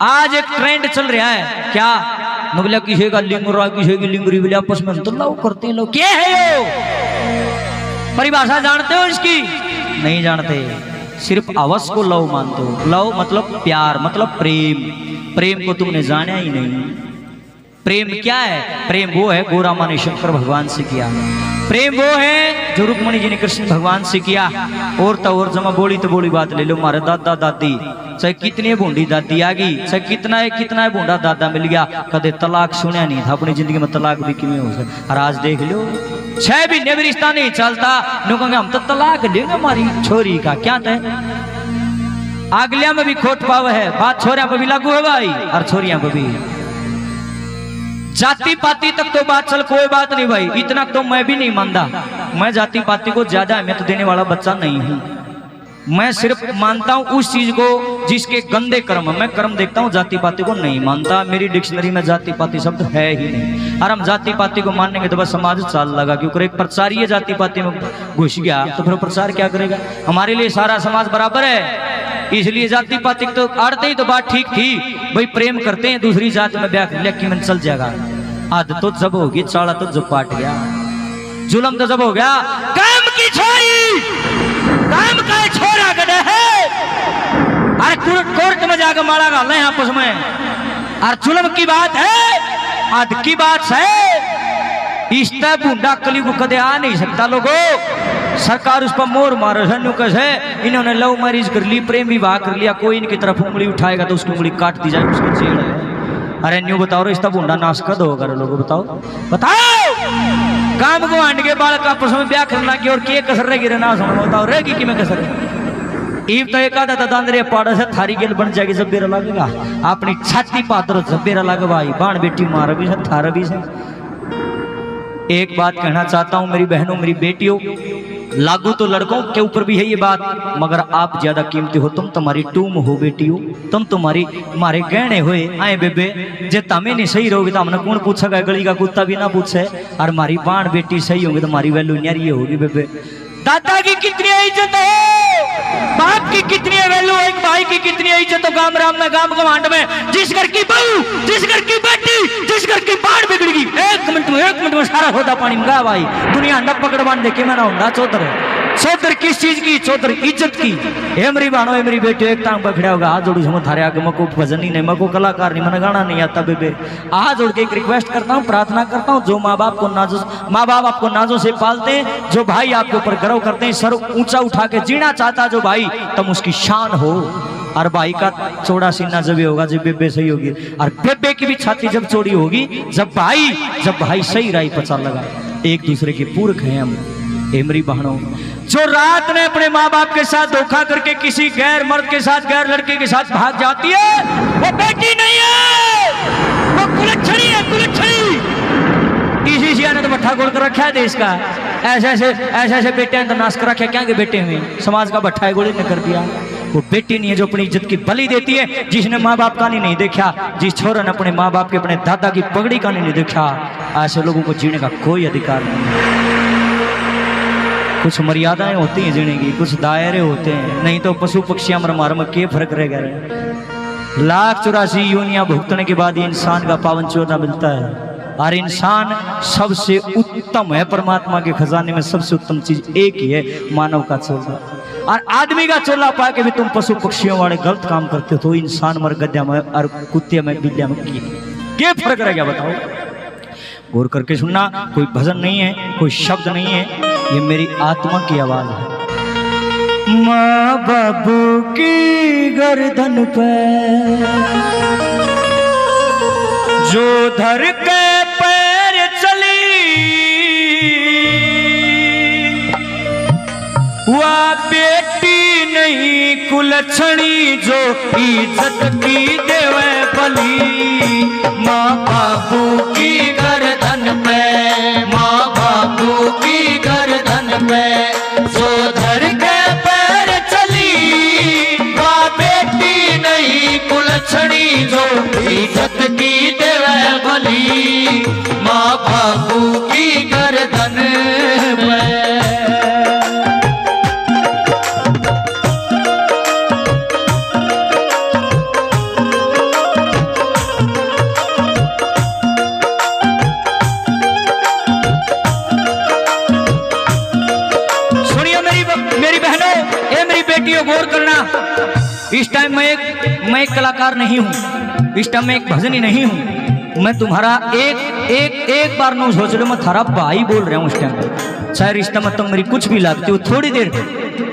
आज एक ट्रेंड चल रहा है क्या, बोला किसी का लिंगरा किसी की लिंगरी बोले आपस में तो लव करते हैं लोग। क्या है यो? परिभाषा जानते हो इसकी? नहीं जानते, सिर्फ आवाज को लव मानते हो। लव मतलब प्यार, मतलब प्रेम। प्रेम को तुमने जाना ही नहीं। प्रेम क्या है? प्रेम वो है गोरा माँ ने शंकर भगवान से किया। प्रेम वो है जो रुक्मणी जी ने कृष्ण भगवान से किया। और तो और जमा बोली तो बोली बात ले लो, हमारे दादा दादी चाहे कितनी भूडी दादी आ गई, चाहे कितना है भूडा दादा मिल गया, कदे तलाक सुनया नहीं था अपनी जिंदगी में। तलाक भी किमें हो सकता। और आज देख लो 6 महीने भी रिश्ता नहीं चलता, नो कहेंगे हम तो तलाक लेंगे हमारी छोरी का। क्या तय अगलिया में भी खोट पाव है, बात छोरिया पर भी लागू है भाई और छोरिया पर भी। जाति पाति तक तो बात चल, कोई बात नहीं भाई, इतना तो मैं भी नहीं मानता। मैं जाति पाति को ज्यादा अहमियत देने वाला बच्चा नहीं हूँ। मैं सिर्फ मानता हूँ उस चीज को जिसके गंदे कर्म, मैं कर्म देखता हूँ, जाति पाति को नहीं मानता। मेरी डिक्शनरी में जाति पाति शब्द है ही नहीं। और हम जाति पाति को मानेंगे तो बस समाज चाल लगा, क्योंकि एक प्रचारी है जाति पाति में घुस गया तो फिर प्रचार क्या करेगा? हमारे लिए सारा समाज बराबर है, इसलिए जाति पाति तो आड़ते ही तो बात ठीक थी भाई, प्रेम करते हैं दूसरी जात में ब्याह कर लिया कि मन चल जाएगा। आद तो जब होगी, चाड़ा तो जब पाट गया, जुलम तो जब हो गया। काम की छोरी, काम का छोरा गड्ढा है, अरे कोर्ट में जाकर मारा गाल है आपस में। और जुलम की बात है, आद की बात है, इस तरह बूंदा कली को कदे आ नहीं सकता। लोगों सरकार उस पर मोर मार है। इन्होंने लव मैरिज कर ली, प्रेम विवाह कर लिया, कोई इनकी तरफ उंगली उठाएगा तो उसकी उंगली काट दी जाए, उसकी जेल है। अरे न्यू बताओ रिश्ता बूंदा नाश कर दो अगर लोगों, बताओ बताओ। काम को आंड के बाल का आपस में ब्याह करना की और के कसर रहेगी रे ना सुनो, बताओ रहेगी कि मैं कसर ईब तो एक आधा दांदरे पाड़ा से थारी गेल बन जाएगी, जब बेरा लगेगा अपनी छाती पात्र जब बेरा लगे भाई, बाण बेटी मार भी से थारा भी से। एक बात कहना चाहता हूं मेरी बहनों मेरी बेटियों, लागू तो लड़कों के ऊपर भी है ये बात, मगर आप ज्यादा कीमती हो, तुम तुम्हारी टूम हो बेटियों, तुम तुम्हारी हमारे गहने हुए आए बेबे। जे तमें नहीं सही रहोगे तो हमने कौन पूछेगा, गली का कुत्ता भी ना पूछे। और हमारी बाण बेटी सही होगी तो हमारी वैल्यू न्यारी होगी बेबे। दादा की कितनी इज्जत है, बाप की कितनी वैल्यू, एक भाई की कितनी इज्जत हो गांव राम में, गांव कमांड में। जिस घर की बहू, जिस घर की बेटी, जिस घर की बाढ़ बिगड़गी, एक मिनट में सारा होता पानी में भाई। दुनिया अंडा पकड़ बांध देखे मैं ना होता चौधर। चौधर किस चीज की? चौधर इज्जत की। हे मेरी बहनों है मेरी बेटी, एक टांग पर खड़ा होगा, हाथ जोड़ू समझ थारे आगे, मको भजन ही नहीं, मको कलाकार नहीं, मैंने गाना नहीं आता बेबे। हाथ जोड़ के एक रिक्वेस्ट करता हूँ, प्रार्थना करता हूँ, जो माँ बाप आपको नाजों से पालते हैं, जो भाई आपके ऊपर गर्व करते हैं, सर ऊंचा उठा के जीना चाहता जो भाई, तुम उसकी शान हो। और भाई का चौड़ा सीना जब होगा जब बेबे सही होगी, और बेबे की भी छाती जब चौड़ी होगी जब भाई सही राही पचा लगा। एक दूसरे के पूरक हैं हम। मेरी बहनों, जो रात में अपने माँ बाप के साथ धोखा करके किसी गैर मर्द के साथ, गैर लड़के के साथ भाग जाती है, वो बेटी नहीं है, वो कुलच्छनी है, कुलच्छनी। इसी सिया ने तो भट्ठा गोल कर रखा है देश का। ऐसे बेटे तो नाश कर रखे, क्या के बेटे हुए समाज का भट्ठा गोली ने कर दिया। वो बेटी नहीं है जो अपनी इज्जत की बलि देती है, जिसने माँ बाप का नहीं देखा, जिस छोरा ने अपने माँ बाप के अपने दादा की पगड़ी का नहीं देखा। ऐसे लोगों को जीने का कोई अधिकार नहीं। कुछ मर्यादाएं होती हैं जीने की, कुछ दायरे होते हैं, नहीं तो पशु पक्षियां मर में क्या फर्क रह गया। 1,84 योनियां भुगतने के बाद ही इंसान का पावन चौथा मिलता है। और इंसान सबसे उत्तम है, परमात्मा के खजाने में सबसे उत्तम चीज एक ही है, मानव का चोला। और आदमी का चोला पा के भी तुम पशु पक्षियों वाले गलत काम करते हो, तो इंसान मर गद्या में और कुत्ते में बिल्लिया में क्या फर्क रह गया बताओ? गौर करके सुनना, कोई भजन नहीं है, कोई शब्द नहीं है, ये मेरी आत्मा की आवाज है। माँ बाबू की गर्दन पे जो धर के पैर चली, वह बेटी नहीं कुलछणी जो इज्जत की देवे बली। माँ बाबू की गर्दन पे, माँ बाबू की गर्दन पे जो धर के पैर चली, वह बेटी नहीं कुलछणी जो इज्जत की देवे बली। माँ बाबू की गर्दन पे। इस टाइम मैं एक कलाकार नहीं हूँ, इस टाइम मैं एक भजनी नहीं हूँ। मैं तुम्हारा एक बार नो सोच लो, मैं थारा भाई बोल रहा हूँ। इस टाइम चाहे रिश्ता में तुम मेरी कुछ भी लगती हो, थोड़ी देर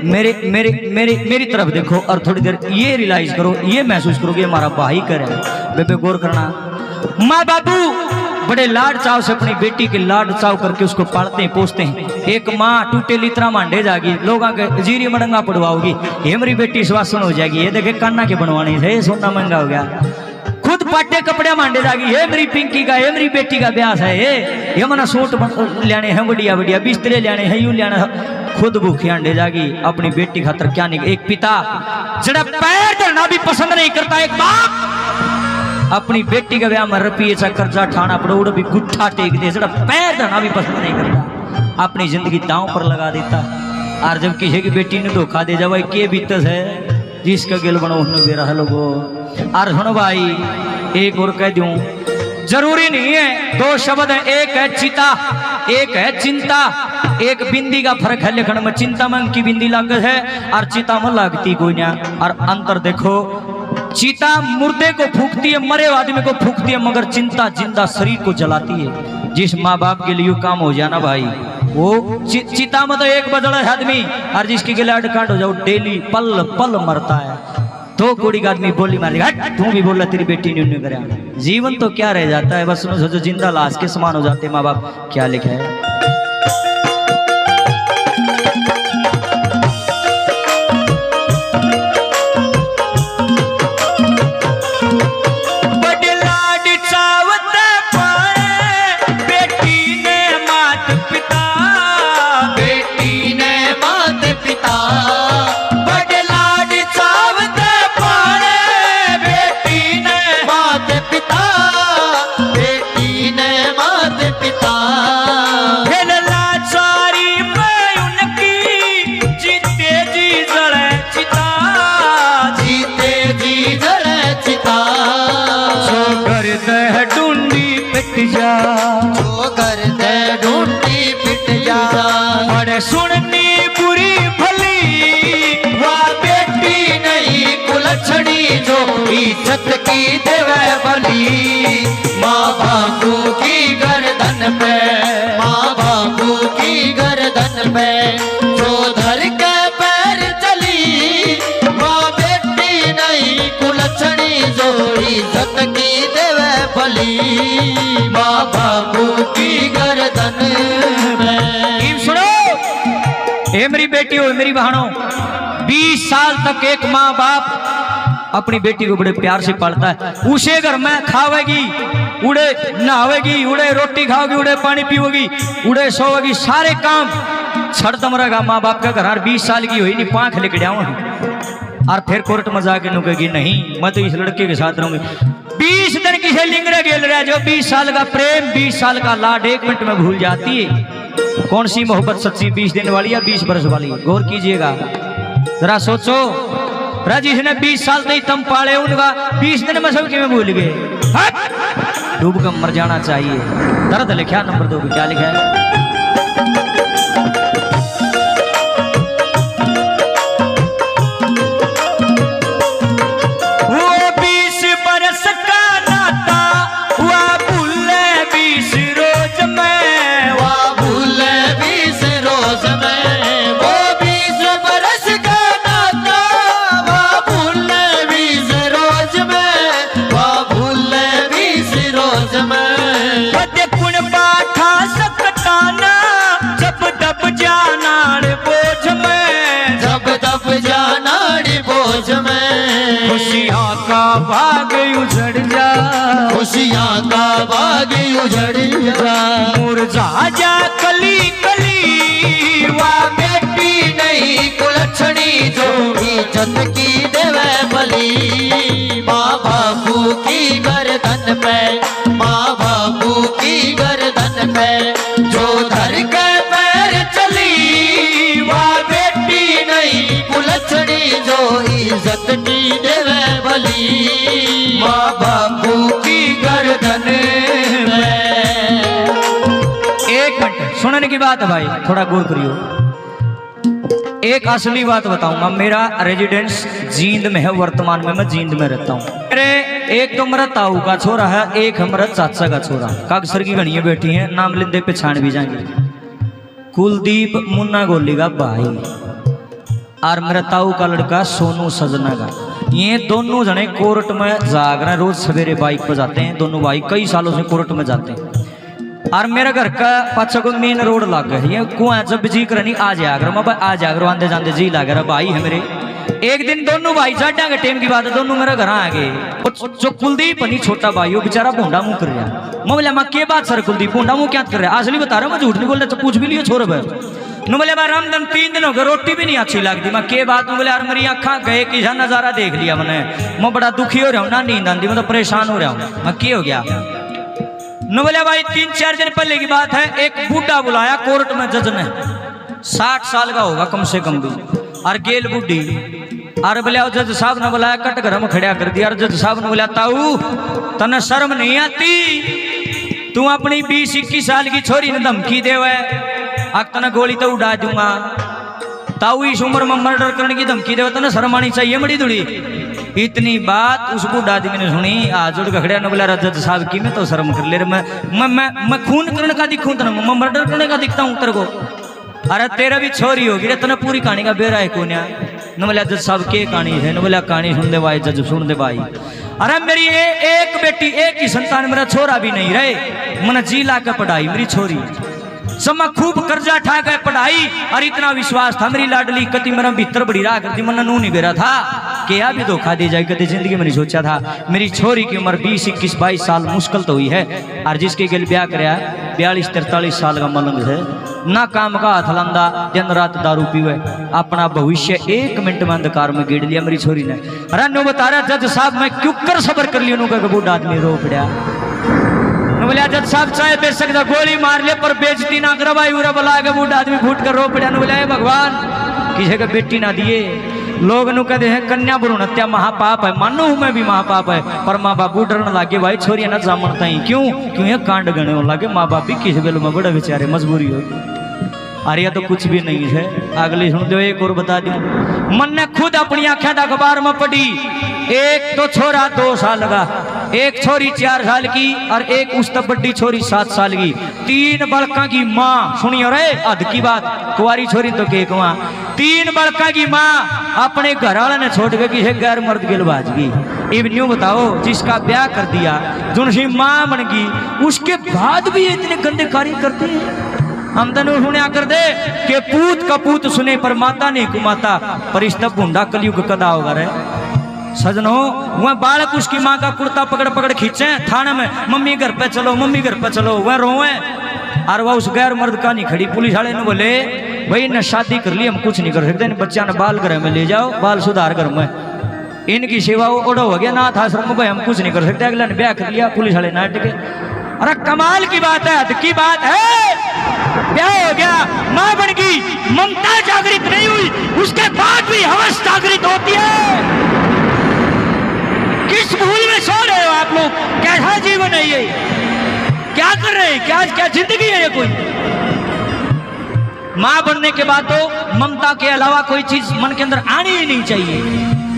मेरी तरफ देखो और थोड़ी देर ये रियलाइज करो, ये महसूस करो कि हमारा भाई कर रहा है। बेबे गौर करना, माँ बाबू बड़े लाड चाव से अपनी बेटी के लाड चाव करके उसको पालते हैं पोसते हैं। एक माँ टूटे लितरा मांडे जागी, लोग आगे जीरी मडंगा पड़वाओगी, ये मेरी बेटी सुवासन हो जाएगी, ये देखे कान्ना के बनवाने से सोना महंगा हो गया। खुद पाटे कपड़े मांडे जागी, ये मेरी पिंकी का, ये मेरी बेटी का ब्याह है, ये मना सूट लेने हैं बढ़िया बढ़िया, बिस्तरे लेने हैं, यूं लेना। खुद भूखी अंडे जागी अपनी बेटी खातर क्या नहीं। एक पिता जरा पैर धरना भी पसंद नहीं करता, एक बाप अपनी बेटी का ब्याह में रुपये सा कर्जा ठाना पड़ो भी गुट्ठा टेक दे, जरा पैर धरना भी पसंद नहीं करता, अपनी जिंदगी दांव पर लगा देता। और जब किसी की बेटी ने धोखा दे जाओ के बीतस है जिसका गिल बनो उसने दे रहा लोगो। और सुनो भाई, एक और कह दूं, जरूरी नहीं है दो शब्द है, एक है चिता एक है चिंता। एक बिंदी का फर्क है लिखने में, चिंता में की बिंदी लागत है और चिता में लगती कोई ना। और अंतर देखो, चिता मुर्दे को फूकती है, मरे आदमी को फूकती है, मगर चिंता जिंदा शरीर को जलाती है। जिस माँ बाप के लिए काम हो जाना भाई, वो चिता में तो एक बदला है आदमी, और जिसकी गिला अडकांड हो जाओ डेली पल पल मरता है। तो कोड़ी का आदमी बोली मार देगा, तू भी बोला तेरी बेटी ने करे। जीवन तो क्या रह जाता है, बस सोचो जिंदा लाश के समान हो जाते माँ बाप। क्या लिखा है, जो कर दे ढूंढी पिट जा। बड़े सुननी बुरी भली वाह बेटी नहीं कुलछड़ी, जो इज्जत की देवे बली। माँ बापू की गर्दन पे, माँ बापू की गर्दन पे जो धर के पैर चली। वाह बेटी नहीं कुलछड़ी, जो इज्जत की देवे बली। माँ बापू की गर्दन में। सुनो, ए मेरी बेटी हो, मेरी बहनों, 20 साल तक एक माँ बाप अपनी बेटी को बड़े प्यार से पालता है। उसे घर में खावेगी, उड़े नहावेगी, उड़े रोटी खाओगी, उड़े पानी पीओगी, उड़े सोओगी, सारे काम छड़ दमरेगा माँ बाप का घर। 20 साल की हुई नहीं, पाँख लेके जाऊँ और फिर कोर्ट में जाके नुकेगी नहीं मैं तो इस लड़के के साथ रहूंगी। 20 दिन किसे लिंगरे गेल रहा, जो 20 साल का प्रेम, 20 साल का लाड 1 मिनट में भूल जाती है। कौन सी मोहब्बत सच्ची, 20 दिन वाली या 20 बरस वाली? गौर कीजिएगा, जरा सोचो। जिसने 20 साल नहीं तम पाले, उनका 20 दिन में सब क्यों भूल गए? डूब कर मर जाना चाहिए। दर्द लिखा नंबर 2 क्या लिखा है, खुशियाँ का बाग उजड़ जा, खुशियाँ का बाग उजड़ जा। मुरझा जा कली कली, वाह बेटी नहीं कुलछड़ी, जो इज्जत की देवे बली। माँ बापू की गर्दन पे, माँ बापू की गर्दन पे जो धर के पैर चली। वाह बेटी नहीं कुलछड़ी, जो इज्जत की देवे बली। माँ बापू की गर्दन में। 1 मिनट सुनने की बात है भाई, थोड़ा गौर करियो। एक असली बात बताऊंगा, मेरा रेजिडेंस जींद में है, वर्तमान में मैं जींद में रहता हूँ। मेरे एक तो मेरा ताऊ का छोरा है, एक है मेरा चाचा का छोरा। कागसर की घड़ियां बैठी हैं, नाम लेंदे पहचान भी जाएंगे। कुलदीप मुन्ना गोली का भाई और मेरा ताऊ का लड़का सोनू सजना का। ये दोनों जने कोर्ट में जाग रहे हैं, रोज सवेरे बाइक पर जाते हैं। दोनों भाई कई सालों से कोर्ट में जाते हैं। और मेरे घर का पाछा को मेन रोड लग गया, ये कुआं जब जी कर नहीं आ जाकर मैं आ जाकर आंदे जाते जी लग रहा भाई है मेरे। एक दिन दोनों भाई साढ़ा के टाइम की बात है, दोनों मेरे घर आ गए। जो कुलदीप नहीं छोटा भाई, वो बेचारा भूडा मुंह कर रहा। मैं बोला माँ के बात सर कुलदीप भूडा मुंह क्या कर रहा है? असली बता रहा हूँ, मैं झूठ नहीं बोल रहा, पूछ भी लियो छोर भाई। नु बोले भाई रामधन 3 दिन हो गए, रोटी भी नहीं अच्छी लगती। मैं के बात बोले यार मेरी अखा गए कि नजारा देख लिया मैंने, मैं बड़ा दुखी हो रहा हूँ ना, नींद आती, मैं तो परेशान हो रहा हूँ। मैं क्या हो गया? नु बोले भाई 3-4 दिन पहले की बात है, एक बूढ़ा बुलाया कोर्ट में जज ने, 60 साल का होगा कम से कम भी, और गेल बुढ़ी। और बोले जज साहब ने बुलाया, कट घर में खड़ा कर दिया। और जज साहब ने बोला ताऊ तने शर्म नहीं आती, तू अपनी 20-21 साल की छोरी ने धमकी देवे, आग तने गोली तो उड़ा दूंगा। ताऊ इस उम्र में मर्डर करने की धमकी देवे, तने शर्म आनी चाहिए मड़ी दुड़ी। इतनी बात उस बूढ़ा आदमी ने सुनी, आज उड़ खड़िया ने बोला जज साहब की मैं तो शर्म कर ले रे, मैं खून करने का दिखूं तेरे, मैं मर्डर करने का दिखता हूं तेरे को? अरे तेरा भी छोरी होगी रे, तने पूरी कहानी का बेरा है कोन्या। न बोला जज साहब के कहानी है? न बोला कहानी सुन दे भाई जज, सुन दे भाई। अरे मेरी एक बेटी, एक ही संतान, मेरा छोरा भी नहीं रहे, मैंने जी ला के पढ़ाई मेरी छोरी, समा खूब कर्जा ठा गए पढ़ाई। और इतना विश्वास था मेरी लाडली, कति मेरा भीतर बड़ी रहा करती, मन नू नहीं बेरा था कि यह भी धोखा दे जाए, कभी जिंदगी में नहीं सोचा था। मेरी छोरी की उम्र 20-21-22 साल मुश्किल तो हुई है, और जिसके गल ब्याह कराया 42-43 साल का मलंग है, ना काम का हाथ लंदा, दिन रात दारू पीवे, अपना भविष्य 1 मिनट में अंधकार में गिर लिया मेरी छोरी ने। अरे नो बता रहा जज साहब मैं क्यों कर सबर कर लिया, उनका बूढ़ा आदमी रो पड़ा। बोलिया जज साहब चाहे बेशक गोली मार ले पर बेइज्जती ना करा भाई, उरा बुला के बूढ़ा आदमी फूट कर रो पड़ा। बोला भगवान किसी का बेटी ना दिए, लोग नु कहते हैं कन्या भ्रूण हत्या महापाप है, मानो हूं मैं भी महापाप है, पर माँ बाप डरने लागे भाई छोरिया ना जामनता ही क्यों क्यों ये कांड गणे हो लागे, माँ बाप भी किस बेलो में बड़ा बेचारे मजबूरी हो। अरे तो कुछ भी नहीं है। अगली सुन दो, एक और बता दूं, मन ने खुद अपनी आंखें अखबार में पढ़ी, एक तो छोरा 2 साल का, एक छोरी 4 साल की, और एक उस तक बड़ी छोरी 7 साल की, 3 बड़का की माँ। सुनियो रे अध की बात, कुआरी छोरी तो के कुआं, 3 बड़का की माँ अपने घर वाले ने छोड़ के किसी गैर मर्द के लबाज गई। इब न्यू बताओ, जिसका ब्याह कर दिया, जुनसी माँ बन गई, उसके बाद भी इतने गंदे कार्य करते हैं। हम तो सुनिया कर दे कि पूत का पूत सुने पर माता नहीं कुमाता, पर इस तब भूडा कलयुग कदा होगा रे सजनो। वह बालक उसकी माँ का कुर्ता पकड़ पकड़ खींचे थाने में, मम्मी घर पे चलो, मम्मी घर पे चलो, वह रोए। और वह उस गैर मर्द का नहीं खड़ी, पुलिस वाले ने बोले भाई ने शादी कर ली, हम कुछ नहीं कर सकते, बच्चा ने बाल घर में ले जाओ, बाल सुधार घर में, इनकी सेवा ओढ़ो हो गया, नाथ आश्रम में भाई हम कुछ नहीं कर सकते। अगला ने ब्याह कर लिया, पुलिस वाले नाट के। अरे कमाल की बात है, हद की बात है, ब्याह हो गया, मां बन गई, ममता जागृत नहीं हुई, उसके बाद भी हवस जागृत होती है। किस भूल में सो रहे हो आप लोग? कैसा जीवन है ये? क्या कर रहे हैं? क्या जिंदगी है ये? कोई मां बनने के बाद तो ममता के अलावा कोई चीज मन के अंदर आनी ही नहीं चाहिए।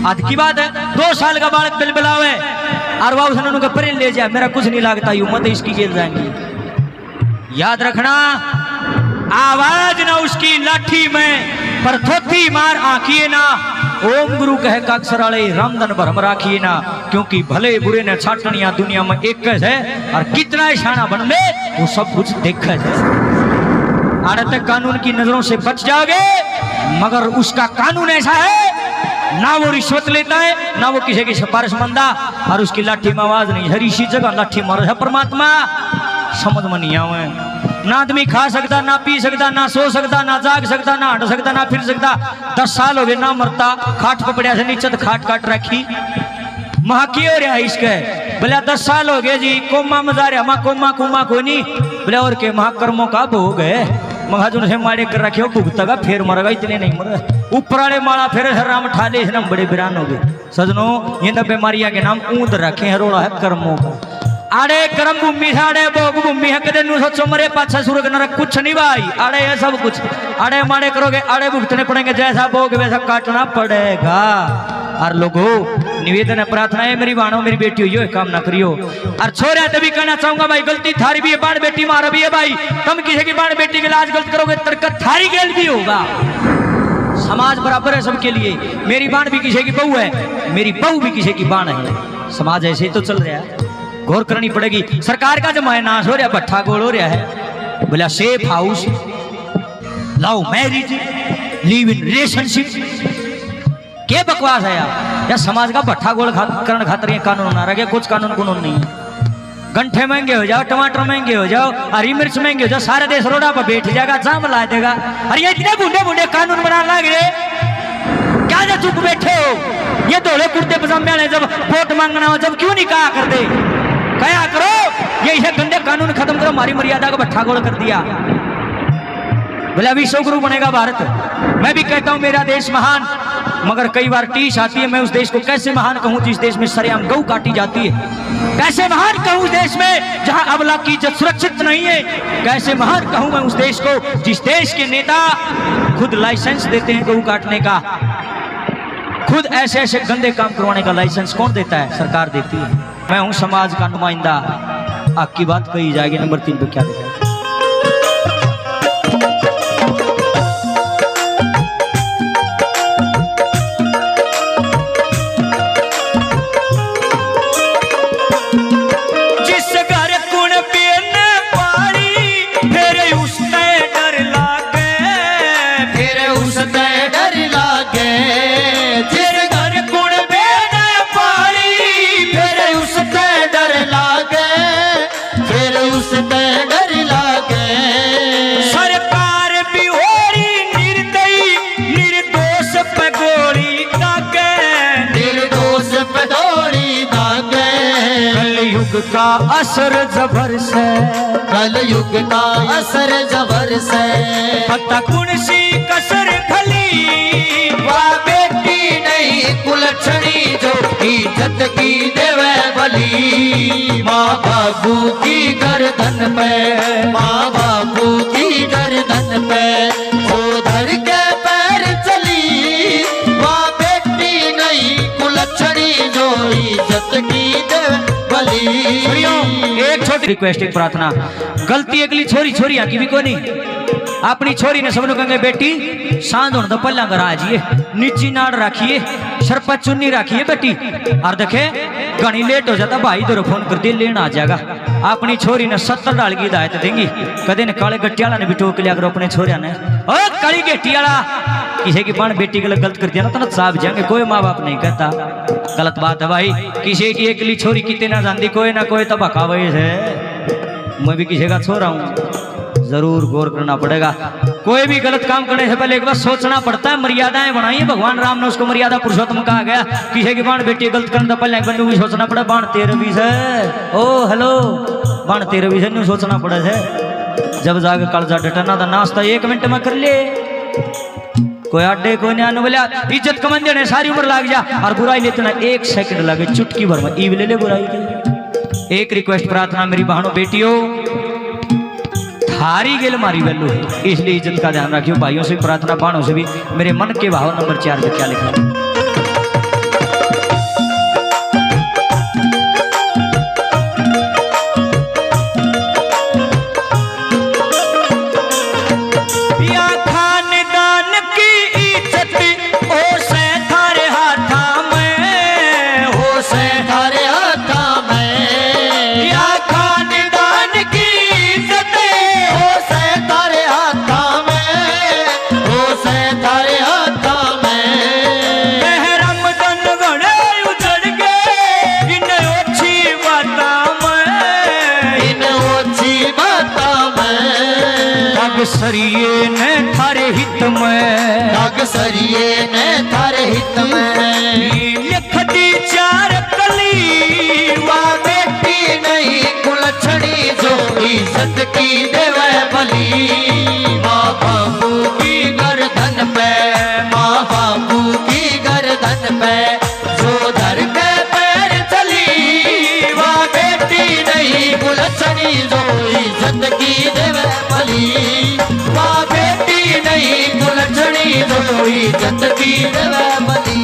आज की बात है, 2 साल का बालक बिलबिलावे और वह उसने उनका परे ले जाए, मेरा कुछ नहीं लगता, यूं मत इसकी जेल जाएंगी। याद रखना, आवाज ना उसकी लाठी में, पर थोथी मार आंखिए ना, ओम गुरु कहे काक्षराले रामधन भरम राखिए ना, क्योंकि भले बुरे ने छाटनिया दुनिया में एक है, और कितना शाना बन ले वो सब कुछ देख है। आड़े कानून की नजरों से बच जाओगे, मगर उसका कानून ऐसा है, ना वो रिश्वत लेता है, ना वो किसी की सिफारिश मंदा, और उसकी लाठी में आवाज नहीं। हर इसी जगह लाठी मार है परमात्मा, समझ में नहीं आवे। ना आदमी खा सकता, ना पी सकता, ना सो सकता, ना जाग सकता, ना हट सकता, ना फिर सकता। 10 साल हो गए ना मरता, खाट पकड़िया से नीचे तो खाट काट रखी, महा की हो रहा इसके। बोला 10 साल हो गए जी, कोमा मजा रहा, माँ कोमा कुमा को नहीं। बोले और के महाकर्मों का भोग है, महाजुन से मारे कर रखे हो, भुगतगा फिर मरेगा, इतने नहीं मरे। ऊपर वाले माला फिर राम ठाले हम बड़े बिरान हो गए। सजनों, ये तो बीमारियां के नाम ऊंद रखे हैं, रोड़ा है कर्मों का। अरे कर्म भूमि है, अरे भोग भूमि है, कदे नु सोचो मरे पाछा स्वर्ग नरक कुछ नहीं भाई। अरे ये सब कुछ अरे मारे करोगे, अरे भुगतने पड़ेंगे, जैसा भोग वैसा काटना पड़ेगा। और लोगों निवेदन है, प्रार्थना है मेरी बहनों मेरी बेटी हो काम ना करियो। और छोरा तभी कहना चाहूंगा भाई, गलती थारी भी है, बाण बेटी मारो भी है भाई। तुम किसी की बाण बेटी के लाज गलत करोगे तरकत थारी गेल भी होगा। समाज बराबर है सबके लिए। मेरी बाण भी किसी की बहू है, मेरी बहू भी किसी की बाण है। समाज ऐसे ही तो चल रहा है, गौर करनी पड़ेगी। सरकार का जमाना नाश हो रहा है, भट्ठा गोल हो रहा है। बोला safe house, love marriage, live in relationship, क्या बकवास है यार। समाज का भट्ठा गोल करण खातर ये कानून आ रहा है, कुछ कानून कानून नहीं है। गंठे महंगे हो जाओ, टमाटर महंगे हो जाओ, हरी मिर्च महंगे हो जाओ, सारे देश रोडा पर बैठ जाएगा, जाम ला देगा। अरे ये इतने बूढ़े बूढ़े कानून बनाने लगे, क्या जो चुप बैठे हो? ये धोले कुर्ते पजामे वाले जब वोट मांगना हो जब क्यों नहीं कहा करते? क्या करो, ये गंदे कानून खत्म करो, हमारी मर्यादा को भट्ठा गोल कर दिया। बोला विश्व गुरु बनेगा भारत। मैं भी कहता हूं मेरा देश महान, मगर कई बार टीस आती है, मैं उस देश को कैसे महान कहूं जिस देश में सरेआम गऊ काटी जाती है? कैसे महान कहूं उस देश में जहां अबला की इज्जत सुरक्षित नहीं है? कैसे महान कहूं मैं उस देश को जिस देश के नेता खुद लाइसेंस देते हैं गऊ काटने का? खुद ऐसे ऐसे गंदे काम करवाने का लाइसेंस कौन देता है? सरकार देती है। मैं हूं समाज का नुमाइंदा, आपकी बात कही जाएगी। नंबर 3 पे क्या देखा? का असर जबर से, कलयुग का असर जबर से, पता कौन सी कसर खली, वाह बेटी नहीं कुलछड़ी जो इज्जत की देवे बली। माँ बाबू की गर्दन पे, माँ बाबू की गर्दन पे उधर के पैर चली। वाह बेटी नहीं कुलछड़ी जो इज्जत की देवे बली। एक छोटी रिक्वेस्ट, एक प्रार्थना, गलती अगली छोरी छोरी की भी को नहीं। अपनी छोरी ने सबने कहेंगे बेटी सांझ होने तो पल्ला घर आजिए, नीची नाड़ रखिए, सर पर चुन्नी रखिए बेटी। और देखे घनी लेट हो जाता भाई इधर फोन कर दिए लेना आ जाएगा। अपनी छोरी ने 70 डाल की हिदायत देंगी। कदे ने काले गट्टियाला ने भी टोक लिया करो अपने छोरिया ने, ओ काली गट्टियाला किसी की बाण बेटी के लिए गलत कर दिया ना तो ना साफ जाएंगे। कोई माँ बाप नहीं कहता, गलत बात है भाई। किसी की एकली छोरी कितने ना जानती, कोई ना कोई तो बकावे है। मैं भी किसी का छोरा हूँ, जरूर गौर करना पड़ेगा। कोई भी गलत काम करने से पहले एक बार सोचना पड़ता है। मर्यादाएं बनाई है भगवान राम ने, उसको मर्यादा पुरुषोत्तम कहा गया। किसी की बाण बेटी गलत करने से पहले एक बार भी सोचना पड़ा। बाण तेरे भी है, ओ हेलो बाण तेरे भी है, सोचना पड़ा है। जब जाके कालजा डटना था नाश्ता 1 मिनट में कर ले, कोई अड्डे कोई नहीं बोला इज्जत कमन देने सारी उम्र लग जा, और बुराई लेते ना 1 सेकंड लगे, चुटकी भर में ईव ले ले बुराई के। एक रिक्वेस्ट प्रार्थना मेरी बहनों बेटियों, थारी गेल मारी वैल्यू है, इसलिए इज्जत का ध्यान रखियो। भाइयों से प्रार्थना, बहनों से भी मेरे मन के भाव। नंबर 4 पे क्या लिखा है? सरिये ने थारे हित में, सरिये ने थारे हित में लिखती 4 कली। वाह बेटी नहीं कुलछड़ी जो इज्जत की देवे बली। माँ बाबू की गर्दन पे, माँ बाबू की गर्दन पे जो धर के पैर चली। वाह बेटी नहीं कुलछणी जो इज्जत की देवे भली। माँ बेटी नहीं कुलछणी जो इज्जत की देवे भली।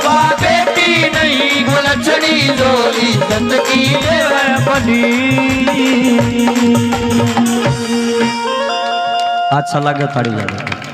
माँ बेटी नहीं कुलछणी जो इज्जत की देवे भली। अच्छा लगे ताड़ी लगे।